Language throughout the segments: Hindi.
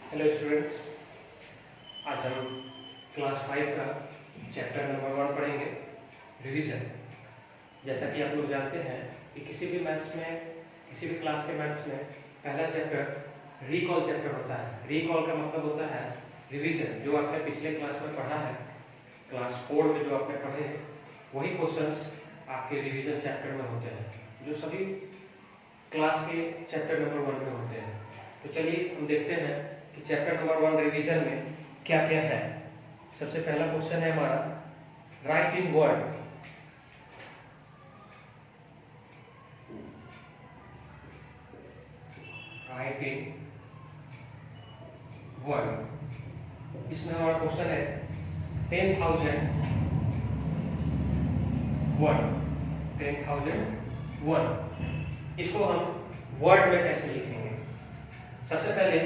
हेलो स्टूडेंट्स, आज हम क्लास 5 का चैप्टर नंबर 1 पढ़ेंगे, रिवीजन। जैसा कि आप लोग जानते हैं कि किसी भी मैथ्स में, किसी भी क्लास के मैथ्स में पहला चैप्टर रिकॉल चैप्टर होता है। रिकॉल का मतलब होता है रिवीजन। जो आपने पिछले क्लास में पढ़ा है, क्लास 4 में जो आपने पढ़े हैं, वही क्वेश्चंस आपके रिवीजन चैप्टर में होते हैं, जो सभी क्लास के चैप्टर नंबर 1 में होते हैं। तो चलिए हम देखते हैं कि चैप्टर नंबर 1 रिवीजन में क्या क्या है। सबसे पहला क्वेश्चन है हमारा, राइट इन वर्ड। राइट इन वर्ड, इसमें हमारा क्वेश्चन है 10,000 1। 10,001 इसको हम वर्ड में कैसे लिखेंगे। सबसे पहले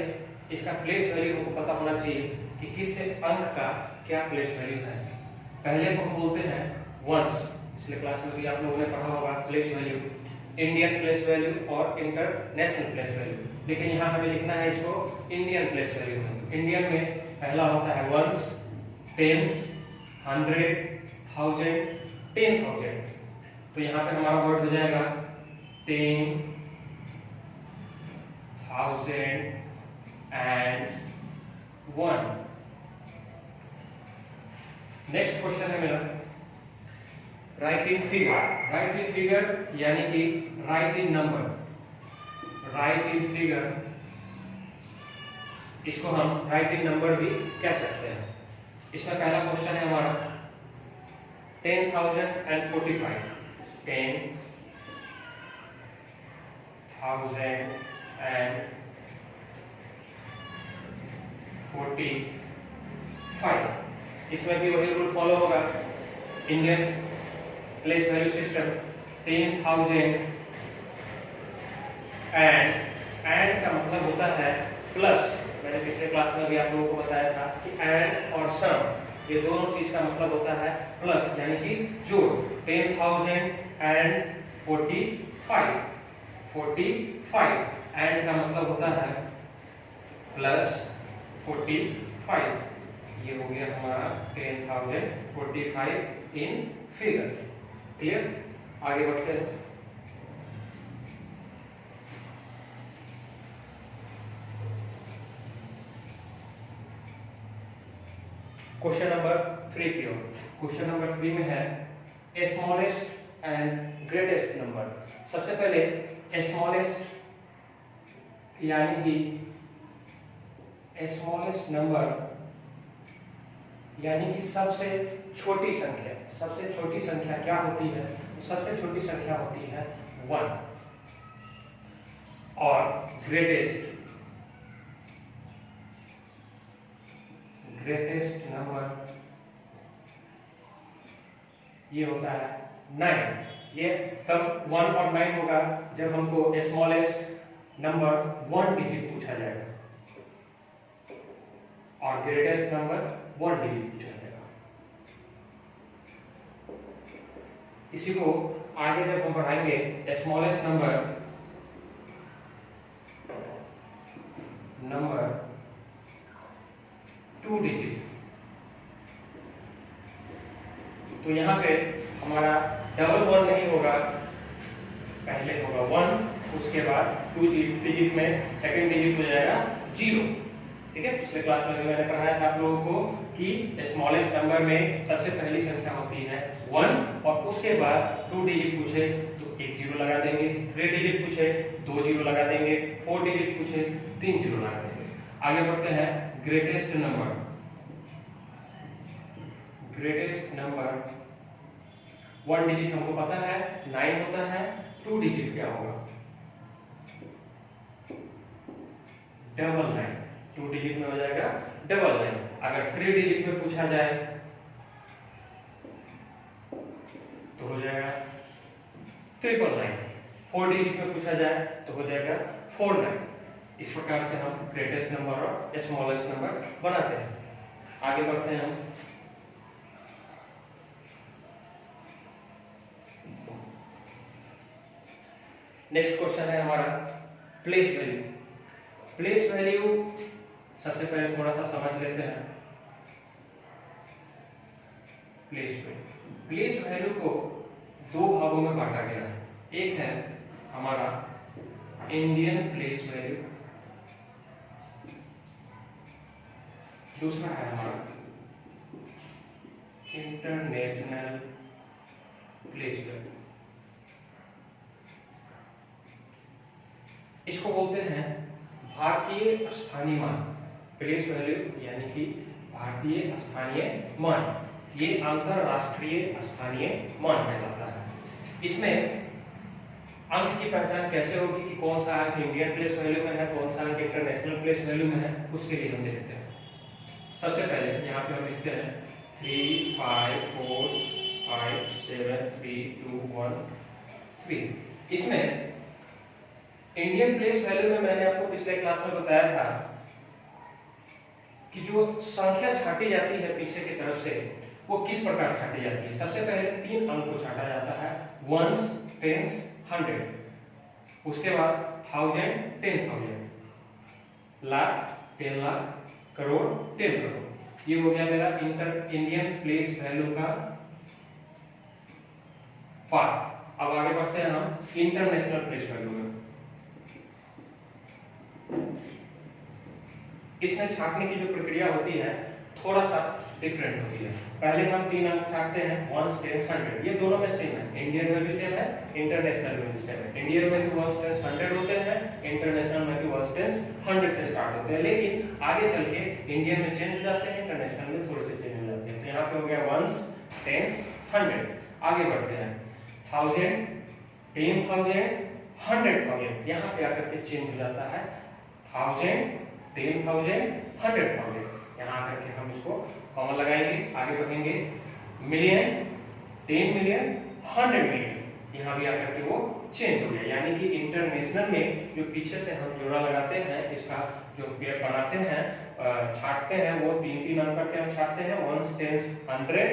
इसका प्लेस वैल्यू हमको पता होना चाहिए कि किस अंक का क्या प्लेस वैल्यू है। पहले को हम बोलते हैं वंस। पिछले क्लास में भी आप लोगों ने पढ़ा होगा place value, Indian place value और इंटरनेशनल प्लेस वैल्यू। लेकिन यहाँ हमें लिखना है इसको इंडियन प्लेस वैल्यू में। तो इंडियन में पहला होता है वंस, टेंस, 100, 1000, 10,000। तो यहाँ पे हमारा वर्ड हो जाएगा 10,000 and 1। नेक्स्ट क्वेश्चन है मेरा, right in figure. Right in figure यानी कि right in number. Right in figure, इसको हम राइट इन नंबर भी कह सकते हैं। इसमें पहला क्वेश्चन है हमारा 10,045। 10,045। इसमें भी वही रूल फॉलो होगा, Indian place value system. 10,000 and का मतलब होता है प्लस। मैंने पिछले क्लास में भी आप लोगों को बताया था कि एंड और सम, ये दोनों चीज का मतलब होता है प्लस, यानी कि जोड़। 10,045 45 एंड का मतलब होता है प्लस 45। ये हो गया हमारा 10,045 इन फिगर। क्लियर? आगे बढ़ते हैं। क्वेश्चन नंबर 3 की ओर। क्वेश्चन नंबर 3 में है स्मॉलेस्ट एंड ग्रेटेस्ट नंबर। सबसे पहले स्मॉलेस्ट यानी कि स्मॉलेस्ट नंबर यानी कि सबसे छोटी संख्या। सबसे छोटी संख्या क्या होती है? सबसे छोटी संख्या होती है 1। और ग्रेटेस्ट नंबर ये होता है 9। ये तब 1 और 9 होगा जब हमको स्मॉलेस्ट नंबर 1 डिजिट पूछा जाएगा और ग्रेटेस्ट नंबर 1 डिजिट पूछा जाएगा। इसी को आगे जब हम बढ़ाएंगे, स्मॉलेस्ट नंबर 2 डिजिट, तो यहाँ पे हमारा डबल 1 नहीं होगा, पहले होगा 1, उसके बाद 2 डिजिट में सेकंड डिजिट हो जाएगा 0। ठीक है? पिछले क्लास में मैंने पढ़ाया था आप लोगों को कि स्मॉलेस्ट नंबर में सबसे पहली संख्या होती है 1 और उसके बाद 2 डिजिट पूछे तो 1 0 लगा देंगे, 3 डिजिट पूछे 2 0 लगा देंगे, 4 डिजिट पूछे 3 0 लगा देंगे। आगे बढ़ते हैं greatest number. Greatest number 1 digit हमको पता है 9 होता है, 2 डिजिट क्या होगा? डबल 9। 2 डिजिट में हो जाएगा डबल 9। अगर 3 डिजिट में पूछा जाए तो हो जाएगा 999। 4 डिजिट में पूछा जाए तो हो जाएगा 49। इस प्रकार से हम ग्रेटेस्ट नंबर और स्मॉलेस्ट नंबर बनाते हैं। आगे बढ़ते हैं हम। नेक्स्ट क्वेश्चन है हमारा प्लेस वैल्यू। प्लेस वैल्यू सबसे पहले थोड़ा सा समझ लेते हैं प्लेस वैल्यू। प्लेस वैल्यू को दो भागों में बांटा गया है। एक है हमारा इंडियन प्लेस वैल्यू, दूसरा है हमारा इंटरनेशनल प्लेस वैल्यू। इसको बोलते हैं भारतीय स्थानीय मान। प्लेस वैल्यू यानी कि भारतीय स्थानीय मान, ये अंतरराष्ट्रीय स्थानीय मान कहलाता है। इसमें अंक की पहचान कैसे होगी कि कौन सा अंक इंडियन प्लेस वैल्यू में है, कौन सा अंक इंटरनेशनल प्लेस वैल्यू में है, उसके लिए हम देखते हैं। सबसे पहले यहाँ पे हम लिखते हैं 3 5 4 5 7 3 2 1 3। इसमें इंडियन प्लेस वैल्यू में मैंने आपको पिछले क्लास में बताया था कि जो संख्या छाटी जाती है पीछे की तरफ से वो किस प्रकार छाटी जाती है। सबसे पहले 3 अंक को छाटा जाता है, वंस, टेंस, 100। उसके बाद 1000, 10,000, लाख, 10 लाख, करोड़, 10 करोड़। ये हो गया मेरा इंडियन प्लेस वैल्यू का पार्ट। अब आगे बढ़ते हैं हम इंटरनेशनल प्लेस वैल्यू में। इसमें छाटने की जो प्रक्रिया होती है थोड़ा सा डिफरेंट होती है। पहले हम 3 अंक छाटते हैं, वंस, टेंस, 100। ये दोनों में सेम है, इंडियन में भी सेम है, इंटरनेशनल में भी सेम है। इंडियन में भी वंस, टेंस, 100 होते हैं, इंटरनेशनल में भी वंस, टेंस, 100 से स्टार्ट होते हैं। लेकिन आगे चल के इंडियन में चेंज हो जाते हैं, इंटरनेशनल में थोड़े से चेंज हो जाते हैं। तो यहाँ पे हो गया वंस, टेंस, 100। आगे बढ़ते हैं 1000, 10,000, 100,000। यहाँ पे आकर के चेंज हो जाता है 1000, 10,000, 100,000। यहाँ आकर के हम इसको कॉमन लगाएंगे, आगे बढ़ेंगे मिलियन, 10 मिलियन, 100 मिलियन। यहाँ भी आकर के वो चेंज हो गया। यानी कि इंटरनेशनल में जो पीछे से हम जोड़ा लगाते हैं, इसका जो पेड़ बनाते हैं, छाटते हैं, वो 3-3 अंक करके हम छाटते हैं, ones, tens, 100,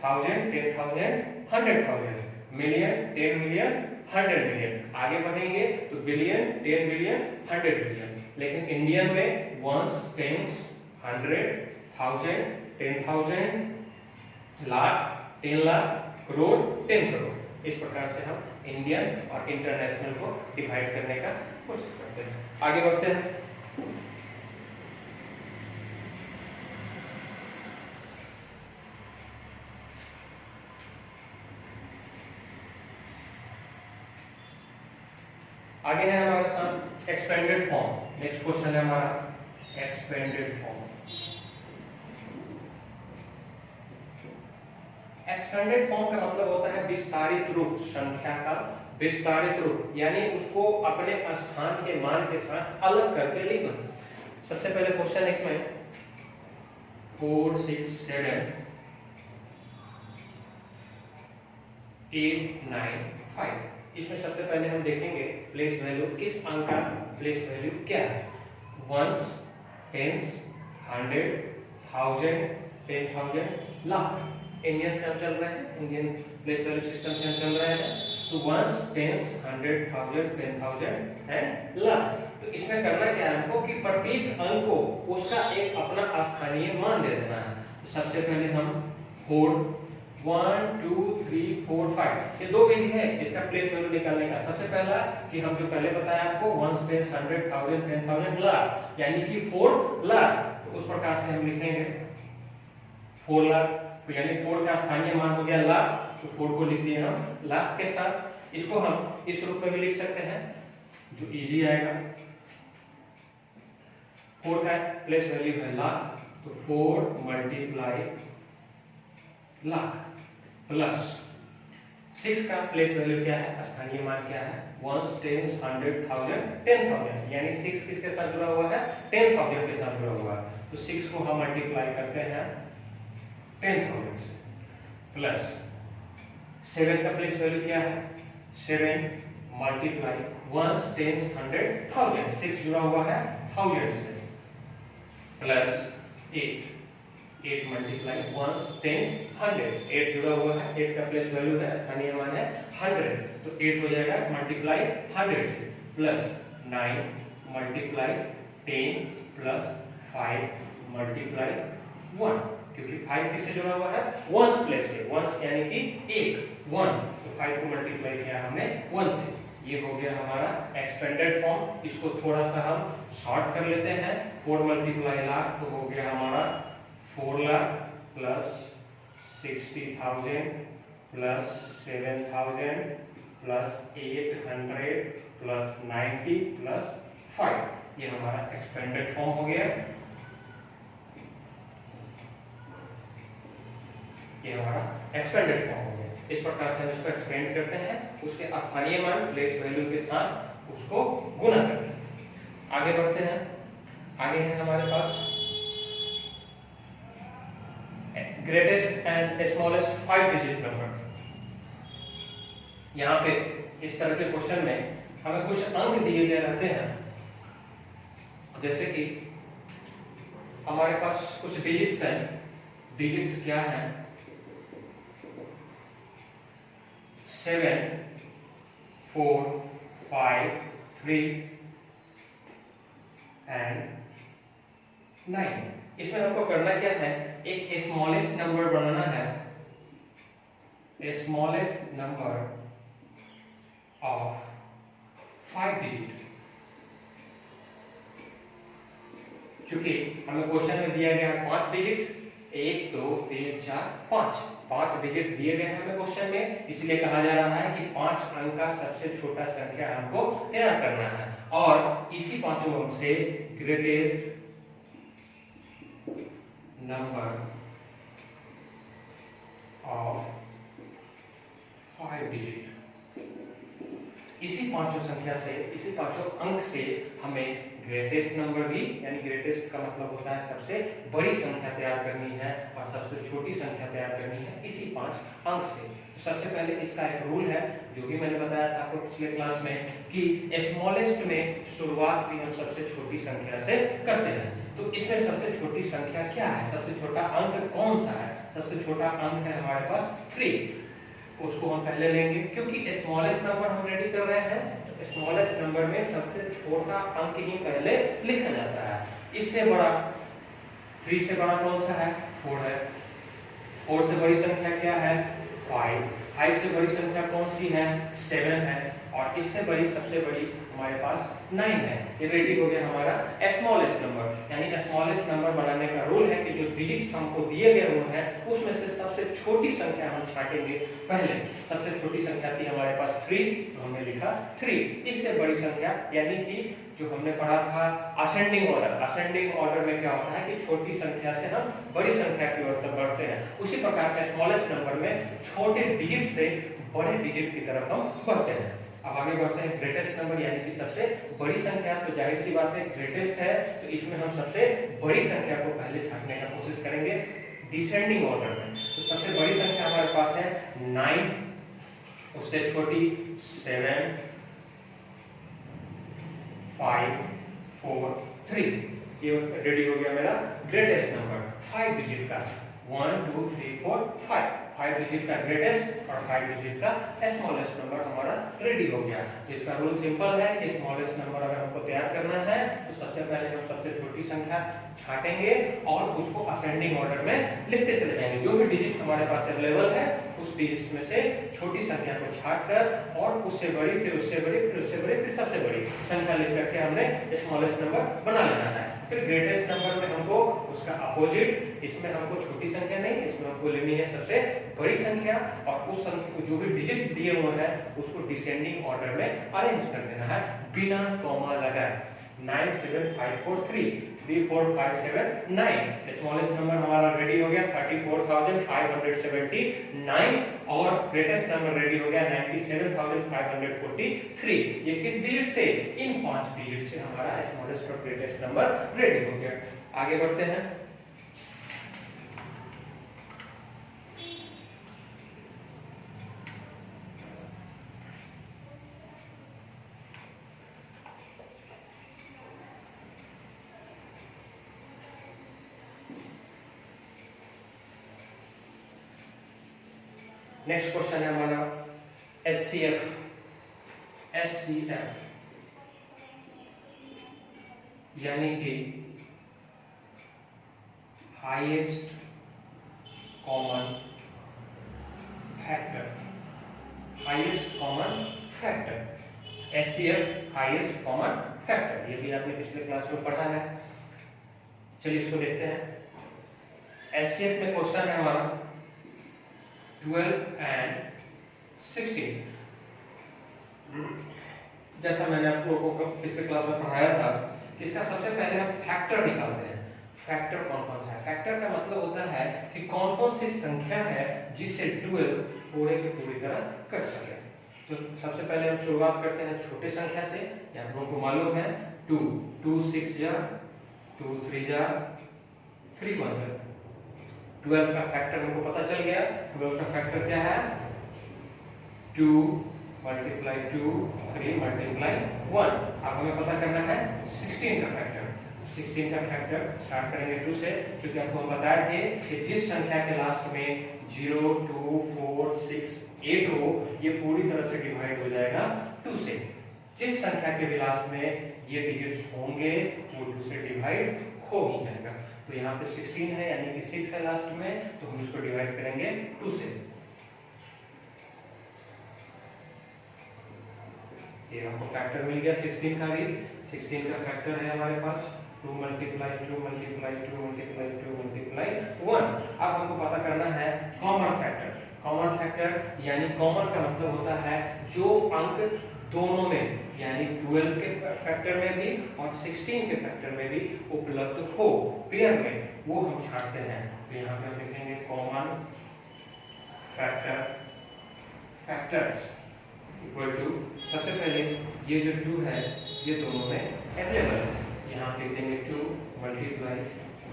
1000, 10,000, 100,000, million, 10 million, 100 million. आगे बढ़ेंगे तो बिलियन, 10 बिलियन, 100 बिलियन। लेकिन इंडियन में वंस, टेंस, 100, 1000, 10,000, लाख, 10 लाख, करोड़, 10 करोड़। इस प्रकार से हम इंडियन और इंटरनेशनल को डिवाइड करने का कोशिश करते हैं। आगे बढ़ते हैं। आगे है हमारे साथ एक्सपेंडेड फॉर्म। नेक्स्ट क्वेश्चन है हमारा एक्सपेंडेड फॉर्म। एक्सपेंडेड फॉर्म का मतलब होता है विस्तारित रूप, संख्या का विस्तारित रूप, यानी उसको अपने स्थान के मान के साथ अलग करके लिखना। सबसे पहले क्वेश्चन इसमें 4 6 7 8 9 5। इसमें सबसे पहले हम देखेंगे प्लेस वैल्यू, किस अंक का प्लेस वैल्यू क्या है। Once, tens, 100, 1000, 10,000, lakh. इंडियन से हम चल रहे हैं, इंडियन प्लेस वैल्यू सिस्टम से हम चल रहे हैं। तो वंस, टेंस, 100, 1000, 10,000 एंड लाख। तो इसमें करना क्या है हमको कि प्रत्येक अंक को उसका एक अपना स्थानीय मान दे देना है। तो सबसे पहले हम 4 1 2 3 4 5 ये दो विधि है इसका प्लेस वैल्यू निकालने का। सबसे पहला कि हम जो पहले बताया आपको वंस, टेंस, 100, 1000, 10,000, लाख, यानी कि 4 लाख। तो उस प्रकार से हम लिखेंगे 4 लाख, तो यानी 4 का स्थानीय मान हो गया लाख, तो 4 को लिख दिए हम लाख के साथ। इसको हम इस रूप में भी लिख सकते हैं जो इजी आएगा। 4 का प्लेस वैल्यू है लाख, तो 4 मल्टीप्लाई लाख प्लस 6 का प्लेस वैल्यू क्या है, स्थानीय मान क्या है, वंस, टेंस, 100, 1000, 10,000, यानी 6 किसके साथ जुड़ा हुआ है, 10,000 के साथ जुड़ा हुआ है। तो 6 को हम मल्टीप्लाई करते हैं 10,000 से, प्लस 7 का प्लेस वैल्यू क्या है, 7 मल्टीप्लाई वंस, टेंस, 100, 1000, 6 जुड़ा हुआ है 1000 से, प्लस 8 मल्टीप्लाई वंस, टेंस, 100, 8 जुड़ा हुआ है, 8 का प्लेस वैल्यू है, स्थानीय मान है 100, तो 8 हो जाएगा मल्टीप्लाई 100 से, प्लस 9 मल्टीप्लाई 10 प्लस 5 मल्टीप्लाई 1, क्योंकि 5 किससे जुड़ा हुआ है, वंस प्लेस से, वंस यानी कि एक 1, तो 5 को मल्टीप्लाई किया हमने 1 से। ये हो गया हमारा एक्सपेंडेड फॉर्म। इसको थोड़ा सा हम शॉर्ट कर लेते हैं। 4 मल्टीप्लाई लाख तो हो गया हमारा 4 lakh plus 60,000 plus 7,000 plus 800 plus 90 plus 5। ये हमारा एक्सपेंडेड फॉर्म हो गया। ये हमारा एक्सपेंडेड फॉर्म हो गया। इस प्रकार से हम इसको एक्सपेंड करते हैं, उसके स्थानीय मान प्लेस वैल्यू के साथ उसको गुणा करते हैं। आगे बढ़ते हैं। आगे है हमारे पास greatest and smallest 5 digit number. यहाँ पे इस तरह के क्वेश्चन में हमें कुछ अंक दिए गए रहते हैं, जैसे कि हमारे पास कुछ डिजिट्स हैं। डिजिट्स क्या हैं, 7 4 5 3 एंड 9। इसमें हमको करना क्या है, एक स्मॉलेस्ट नंबर बनाना है, स्मॉलेस्ट नंबर ऑफ 5 डिजिट। चूंकि हमें क्वेश्चन में दिया गया है 5 डिजिट, 1 2 3 4 5 डिजिट दिए गए हैं हमें क्वेश्चन में, इसलिए कहा जा रहा है कि 5 अंक का सबसे छोटा संख्या हमको तैयार करना है, और इसी पांचों अंक से ग्रेटेस्ट नंबर ऑफ 5 डिजिट, इसी पांचों संख्या से, इसी पांचों अंक से हमें ग्रेटेस्ट नंबर भी, यानी ग्रेटेस्ट का मतलब होता है सबसे बड़ी संख्या तैयार करनी है, और सबसे छोटी संख्या तैयार करनी है इसी 5 अंक से। तो सबसे पहले इसका एक रूल है, जो भी मैंने बताया था आपको पिछले क्लास में, कि स्मॉलेस्ट में शुरुआत भी हम सबसे छोटी संख्या से करते हैं। तो इसमें सबसे छोटी संख्या क्या है, सबसे छोटा अंक कौन सा है? सबसे छोटा अंक है हमारे पास 3, उसको हम पहले लेंगे, क्योंकि स्मॉलेस्ट नंबर हम रेडी कर रहे हैं। स्मॉलेस्ट नंबर में सबसे छोटा अंक ही पहले लिखा जाता है। इससे बड़ा, 3 से बड़ा कौन सा है, 4 है। 4 से बड़ी संख्या क्या है, 5। 5 से बड़ी संख्या कौन सी है, 7 है, और इससे बड़ी, सबसे बड़ी हमारे पास 9 है। ये रेडी हो गया हमारा स्मॉलेस्ट नंबर। यानी स्मॉलेस्ट नंबर बनाने का रूल है कि जो डिजिट्स हमको दिए गए हुए हैं उसमें से सबसे छोटी संख्या हम छांटेंगे पहले। सबसे छोटी संख्या थी हमारे पास 3, तो हमने लिखा 3। इससे बड़ी संख्या, यानी कि जो हमने पढ़ा था असेंडिंग ऑर्डर, असेंडिंग ऑर्डर में क्या होता है कि छोटी संख्या से हम बड़ी संख्या की ओर बढ़ते हैं, उसी प्रकार का स्मॉलेस्ट नंबर में छोटे डिजिट से बड़े डिजिट की तरफ हम बढ़ते हैं। अब आगे बढ़ते हैं ग्रेटेस्ट नंबर, यानी कि सबसे बड़ी संख्या। तो जाहिर सी बात है ग्रेटेस्ट है, तो इसमें हम सबसे बड़ी संख्या को पहले छांटने का कोशिश करेंगे डिसेंडिंग ऑर्डर में। तो सबसे बड़ी संख्या हमारे पास है 9, उससे छोटी 7 5 4 3। ये रेडी हो गया मेरा ग्रेटेस्ट नंबर 5 डिजिट का। 1 2 3 4 5 डिजिट का ग्रेटेस्ट और 5 डिजिट का स्मॉलेस्ट नंबर हमारा रेडी हो गया। इसका रूल सिंपल है कि स्मॉलेस्ट नंबर अगर हमको तैयार करना है तो सबसे पहले हम सबसे छोटी संख्या छांटेंगे और उसको असेंडिंग ऑर्डर में लिखते चले जाएंगे। जो भी डिजिट हमारे पास अवेलेबल है उस डिजिट में से छोटी संख्या को छांटकर और उससे बड़ी, फिर उससे बड़ी, फिर उससे बड़ी, फिर सबसे बड़ी संख्या लिख करके हमने स्मॉलेस्ट नंबर बना लेना है। फिर ग्रेटेस्ट नंबर में हमको उसका अपोजिट, इसमें हमको छोटी संख्या नहीं, इसमें हमको लेनी है सबसे बड़ी संख्या, और उस संख्या को जो भी डिजिट्स दिए हुए हैं उसको डिसेंडिंग ऑर्डर में अरेंज कर देना है बिना कॉमा लगाए। 9 7 5 4 3 3 4 5 7 9। स्मॉलेस्ट नंबर हमारा रेडी हो गया 34,579, और ग्रेटेस्ट नंबर रेडी हो गया 97,543। ये किस डिजिट से, इन 5 डिजिट से हमारा स्मॉलेस्ट और ग्रेटेस्ट नंबर रेडी हो गया। आगे बढ़ते हैं। नेक्स्ट क्वेश्चन है हमारा SCF। SCF यानी कि highest common factor, highest common factor, HCF highest common factor, ये भी आपने पिछले क्लास में पढ़ा है। चलिए इसको देखते हैं। HCF में क्वेश्चन है हमारा 12 and 16। जैसा मैंने आपको पिछले क्लास में पढ़ाया था, इसका सबसे पहले हम फैक्टर निकालते हैं। फैक्टर कौन कौन सा है? फैक्टर का मतलब होता है कि कौन कौन सी संख्या है जिससे 12 पूरे की पूरी तरह कट सके। तो सबसे पहले हम शुरुआत करते हैं छोटे संख्या से। आप लोगों को मालूम है 2 2 6 जा, 2 3 जा, 3 1 जा। 12 का फैक्टर हमको पता चल गया। 12 का फैक्टर क्या है? 2 मल्टीप्लाई 2, 3 मल्टीप्लाई 1। अब हमें पता करना है 16 का फैक्टर। 16 का फैक्टर स्टार्ट करेंगे 2 से, क्योंकि आपको हम बताए थे कि जिस संख्या के लास्ट में 0 2 4 6 8 हो, ये पूरी तरह से डिवाइड हो जाएगा 2 से। जिस संख्या के भी लास्ट में ये डिजिट्स होंगे वो 2 से डिवाइड हो ही जाएगा। तो यहाँ पे 16 है यानी कि 6 है लास्ट में, तो हम इसको डिवाइड करेंगे 2 से। ये हमको फैक्टर मिल गया 16 का भी। 16 का फैक्टर है हमारे पास 2 मल्टीप्लाई 2 मल्टीप्लाई 2 मल्टीप्लाई 2 मल्टीप्लाई 1। अब हमको पता करना है कॉमन फैक्टर। कॉमन फैक्टर यानी कॉमन का मतलब होता है जो अंक दोनों में, यानी 12 के फैक्टर में भी और 16 के फैक्टर में भी उपलब्ध हो पेयर में, वो हम छांटते हैं। तो यहाँ पे हम लिखेंगे common factor factors equal to, सबसे पहले ये जो 2 है ये दोनों में अवेलेबल है, यहाँ पे देंगे 2 मल्टीप्लाई,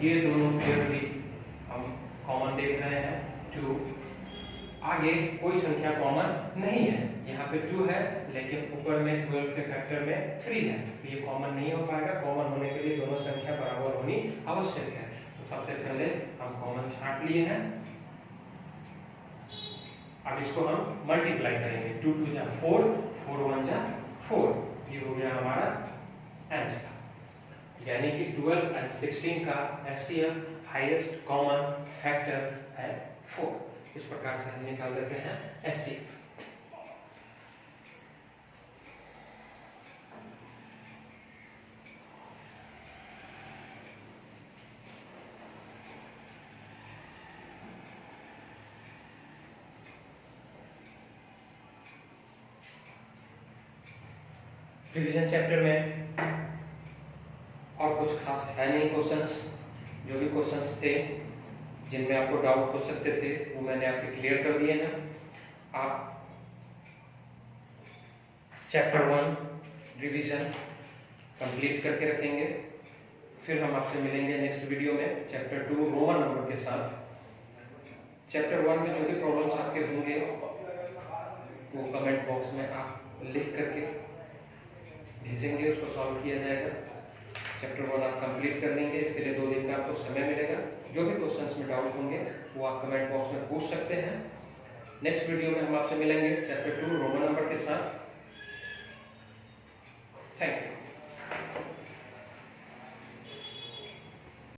ये दोनों पेयर भी हम कॉमन देख रहे हैं 2। आगे कोई संख्या कॉमन नहीं है, यहाँ पे 2 है लेकिन ऊपर में 12 के फैक्टर में 3 है, तो ये कॉमन नहीं हो पाएगा। कॉमन होने के लिए दोनों संख्या बराबर होनी आवश्यक है। तो सबसे पहले हम कॉमन छांट लिए हैं। अब इसको हम मल्टीप्लाई करेंगे। 2 2 जा 4, 4 1 जा 4, ये हो गया हमारा आंसर। यानी कि 12 और 16 का HCF हाईएस्ट कॉमन फैक्टर है 4। इस प्रकार से हम निकाल देते हैं HCF। डिवीजन चैप्टर में और कुछ खास है नहीं क्वेश्चंस। जो भी क्वेश्चंस थे जिनमें आपको डाउट हो सकते थे वो मैंने आपके क्लियर कर दिए हैं। आप चैप्टर 1 रिवीजन कंप्लीट करके रखेंगे। फिर हम आपसे मिलेंगे नेक्स्ट वीडियो में चैप्टर 2 रोमन नंबर के साथ। चैप्टर 1 में जो भी प्रॉब्लम्स आपके होंगे वो कमेंट बॉक्स में आप लिख करके भेजेंगे, उसको सॉल्व किया जाएगा। चैप्टर 1 आप कंप्लीट कर लेंगे, इसके लिए 2 दिन का आपको समय मिलेगा। जो भी क्वेश्चंस में डाउट होंगे वो आप कमेंट बॉक्स में पूछ सकते हैं। नेक्स्ट वीडियो में हम आपसे मिलेंगे चैप्टर 2 रोमन नंबर के साथ। Thank you.